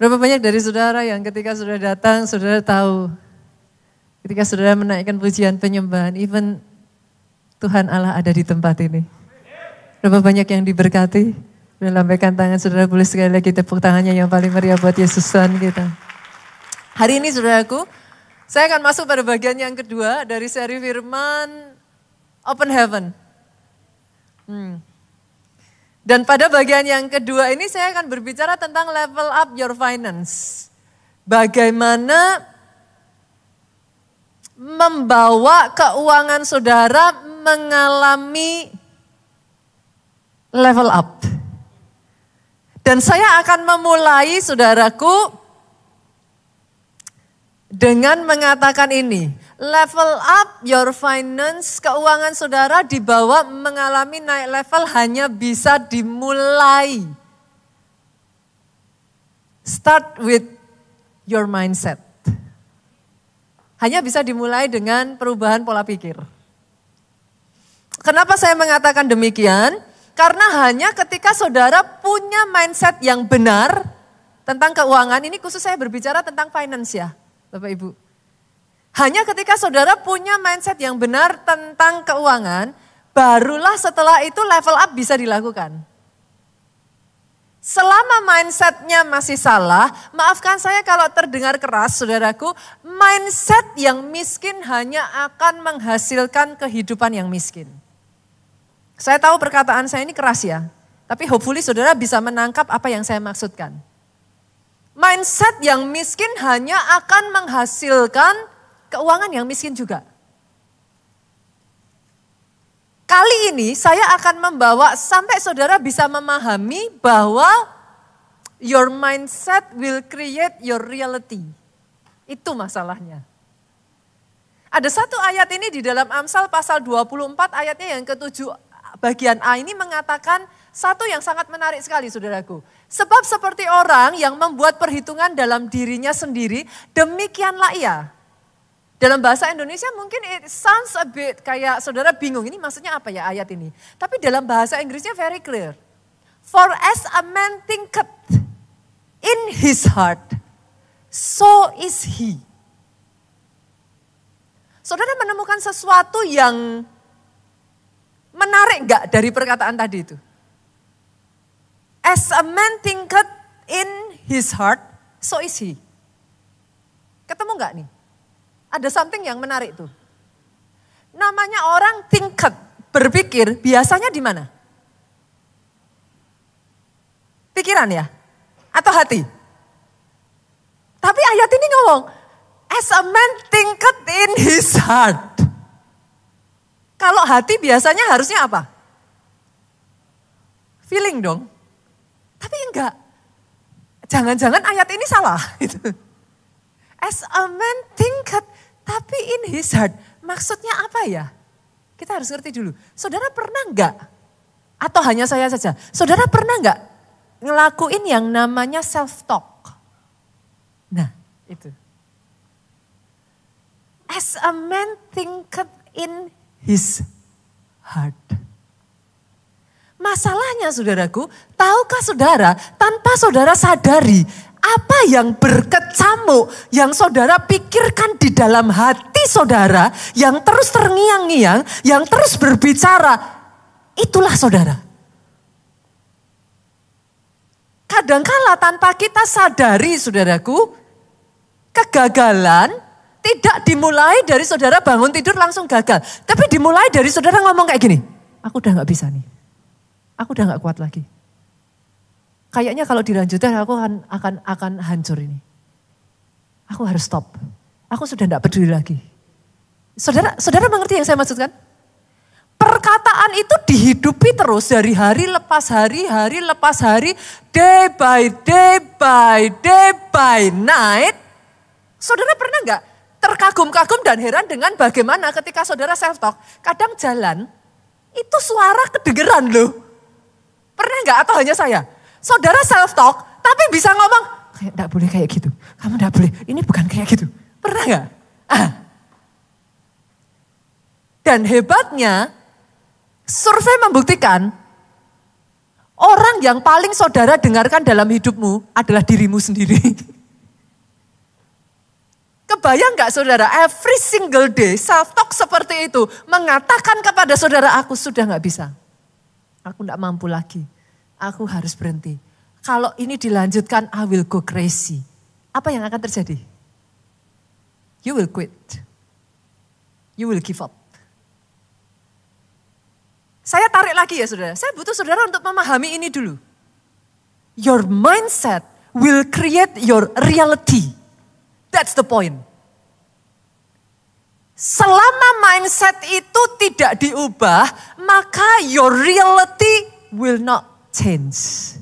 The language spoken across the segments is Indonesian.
Berapa banyak dari saudara yang ketika saudara datang, saudara tahu. Ketika saudara menaikkan pujian penyembahan, even Tuhan Allah ada di tempat ini. Berapa banyak yang diberkati? Sudah lambaikan tangan, saudara boleh sekali lagi tepuk tangannya yang paling meriah buat Yesus Tuhan kita. Hari ini saudaraku, saya akan masuk pada bagian yang kedua dari seri firman Open Heaven. Dan pada bagian yang kedua ini saya akan berbicara tentang level up your finance. Bagaimana membawa keuangan saudara mengalami level up. Dan saya akan memulai saudaraku dengan mengatakan ini. Level up your finance, keuangan saudara dibawa mengalami naik level hanya bisa dimulai. Start with your mindset. Hanya bisa dimulai dengan perubahan pola pikir. Kenapa saya mengatakan demikian? Karena hanya ketika saudara punya mindset yang benar tentang keuangan, ini khusus saya berbicara tentang finance ya, Bapak Ibu. Hanya ketika saudara punya mindset yang benar tentang keuangan, barulah setelah itu level up bisa dilakukan. Selama mindsetnya masih salah, maafkan saya kalau terdengar keras saudaraku, mindset yang miskin hanya akan menghasilkan kehidupan yang miskin. Saya tahu perkataan saya ini keras ya, tapi hopefully saudara bisa menangkap apa yang saya maksudkan. Mindset yang miskin hanya akan menghasilkan keuangan yang miskin juga. Kali ini saya akan membawa sampai saudara bisa memahami bahwa your mindset will create your reality. Itu masalahnya. Ada satu ayat ini di dalam Amsal pasal 24 ayatnya yang ke-7 bagian A ini mengatakan satu yang sangat menarik sekali saudaraku. Sebab seperti orang yang membuat perhitungan dalam dirinya sendiri, demikianlah ia. Dalam bahasa Indonesia mungkin it sounds a bit kayak saudara bingung, ini maksudnya apa ya ayat ini. Tapi dalam bahasa Inggrisnya very clear. For as a man thinketh in his heart, so is he. Saudara menemukan sesuatu yang menarik enggak dari perkataan tadi itu? As a man thinketh in his heart, so is he. Ketemu enggak nih? Ada something yang menarik tuh. Namanya orang thinketh, berpikir, biasanya di mana? Pikiran ya? Atau hati? Tapi ayat ini ngomong, as a man thinketh in his heart. Kalau hati biasanya harusnya apa? Feeling dong. Tapi enggak. Jangan-jangan ayat ini salah. As a man thinketh, tapi in his heart. Maksudnya apa ya? Kita harus ngerti dulu. Saudara pernah enggak? Atau hanya saya saja? Saudara pernah enggak ngelakuin yang namanya self-talk? Nah, itu. As a man thinketh in his heart. Masalahnya saudaraku, tahukah saudara tanpa saudara sadari apa yang berkecamuk, yang saudara pikirkan di dalam hati saudara, yang terus terngiang-ngiang, yang terus berbicara, itulah saudara. Kadangkala tanpa kita sadari saudaraku, kegagalan tidak dimulai dari saudara bangun tidur langsung gagal. Tapi dimulai dari saudara ngomong kayak gini, aku udah gak bisa nih, aku udah gak kuat lagi. Kayaknya kalau dilanjutkan aku akan hancur ini. Aku harus stop. Aku sudah tidak peduli lagi. Saudara mengerti yang saya maksudkan? Perkataan itu dihidupi terus dari hari lepas hari, day by night. Saudara pernah nggak terkagum-kagum dan heran dengan bagaimana ketika saudara self-talk, kadang jalan itu suara kedengeran loh. Pernah nggak atau hanya saya? Saudara self-talk, tapi bisa ngomong, kayak enggak boleh kayak gitu. Kamu enggak boleh, ini bukan kayak gitu. Pernah enggak? Dan hebatnya, survei membuktikan, Orang yang paling saudara dengarkan dalam hidupmu adalah dirimu sendiri. Kebayang gak saudara, every single day self-talk seperti itu. Mengatakan kepada saudara, aku sudah gak bisa. Aku gak mampu lagi. Aku harus berhenti. Kalau ini dilanjutkan, I will go crazy. Apa yang akan terjadi? You will quit. You will give up. Saya tarik lagi ya saudara. Saya butuh saudara untuk memahami ini dulu. Your mindset will create your reality. That's the point. Selama mindset itu tidak diubah, maka your reality will not change.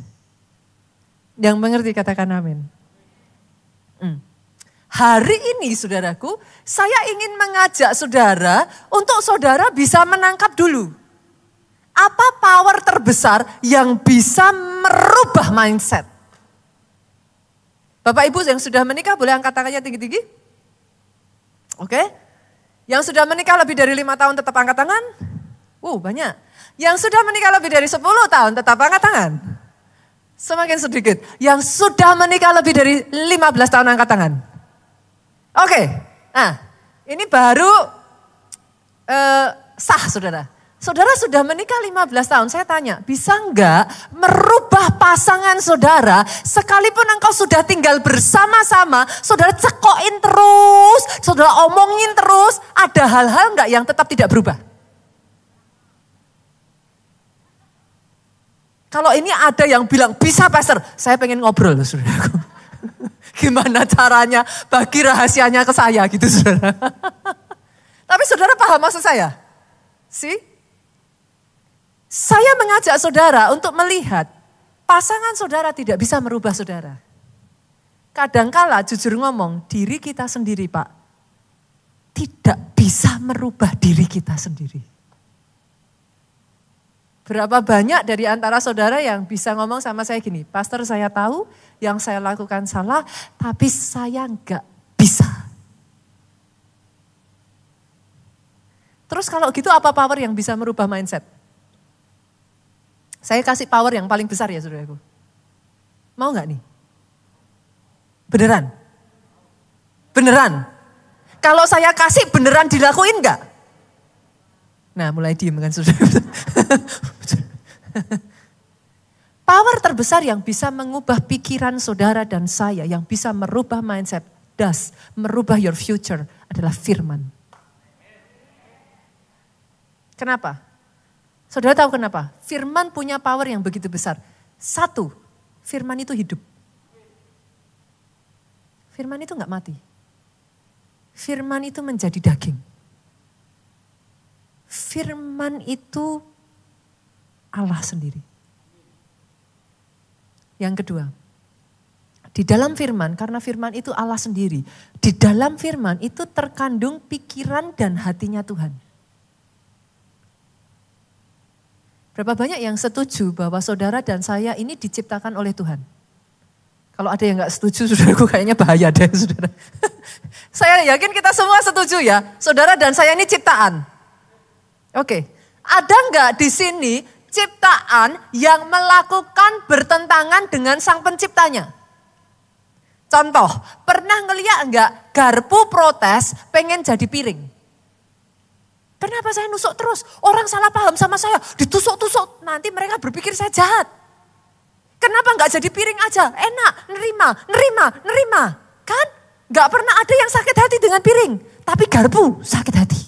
Yang mengerti katakan amin. Hari ini saudaraku, saya ingin mengajak saudara untuk saudara bisa menangkap dulu. Apa power terbesar yang bisa merubah mindset? Bapak Ibu yang sudah menikah boleh angkat tangannya tinggi-tinggi? Oke. Yang sudah menikah lebih dari 5 tahun tetap angkat tangan? Banyak. Yang sudah menikah lebih dari 10 tahun tetap angkat tangan? Semakin sedikit. Yang sudah menikah lebih dari 15 tahun angkat tangan? Oke. Nah, ini baru sah saudara. Saudara sudah menikah 15 tahun, saya tanya, bisa enggak merubah pasangan saudara sekalipun engkau sudah tinggal bersama-sama, saudara cekokin terus, saudara omongin terus, ada hal-hal enggak yang tetap tidak berubah? Kalau ini ada yang bilang, bisa pastor, saya pengen ngobrol loh saudaraku. Gimana caranya bagi rahasianya ke saya gitu saudara. Tapi saudara paham maksud saya? See? Saya mengajak saudara untuk melihat pasangan saudara tidak bisa merubah saudara. Kadangkala jujur ngomong diri kita sendiri Pak, tidak bisa merubah diri kita sendiri. Berapa banyak dari antara saudara yang bisa ngomong sama saya gini, pastor saya tahu yang saya lakukan salah, tapi saya enggak bisa. Terus kalau gitu apa power yang bisa merubah mindset? Saya kasih power yang paling besar ya saudaraku. Mau gak nih? Beneran? Beneran? Kalau saya kasih beneran dilakuin gak? Nah mulai diem kan saudara. Power terbesar yang bisa mengubah pikiran saudara dan saya, yang bisa merubah mindset, merubah your future adalah firman. Kenapa? Saudara tahu kenapa? Firman punya power yang begitu besar. Satu, firman itu hidup. Firman itu enggak mati. Firman itu menjadi daging. Firman itu Allah sendiri. Yang kedua, di dalam firman, karena firman itu Allah sendiri, di dalam firman itu terkandung pikiran dan hatinya Tuhan. Berapa banyak yang setuju bahwa saudara dan saya ini diciptakan oleh Tuhan? Kalau ada yang gak setuju, saudaraku kayaknya bahaya deh saudara. Saya yakin kita semua setuju ya, saudara dan saya ini ciptaan. Oke, ada gak di sini ciptaan yang melakukan bertentangan dengan sang penciptanya? Contoh, pernah ngeliat gak garpu protes pengen jadi piring? Kenapa saya nusuk terus? Orang salah paham sama saya, ditusuk-tusuk, nanti mereka berpikir saya jahat. Kenapa gak jadi piring aja? Enak, nerima. Kan? Gak pernah ada yang sakit hati dengan piring, tapi garpu sakit hati.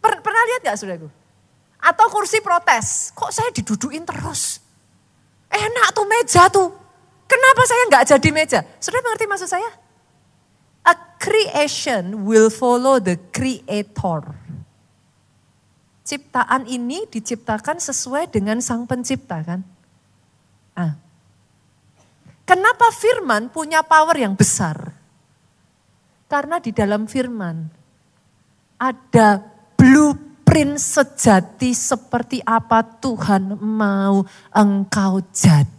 Pernah lihat gak saudaraku? Atau kursi protes, kok saya didudukin terus? Enak tuh meja tuh, kenapa saya gak jadi meja? Saudara mengerti maksud saya? A creation will follow the creator. Ciptaan ini diciptakan sesuai dengan sang pencipta kan? Kenapa firman punya power yang besar? Karena di dalam firman ada blueprint sejati seperti apa Tuhan mau engkau jadi.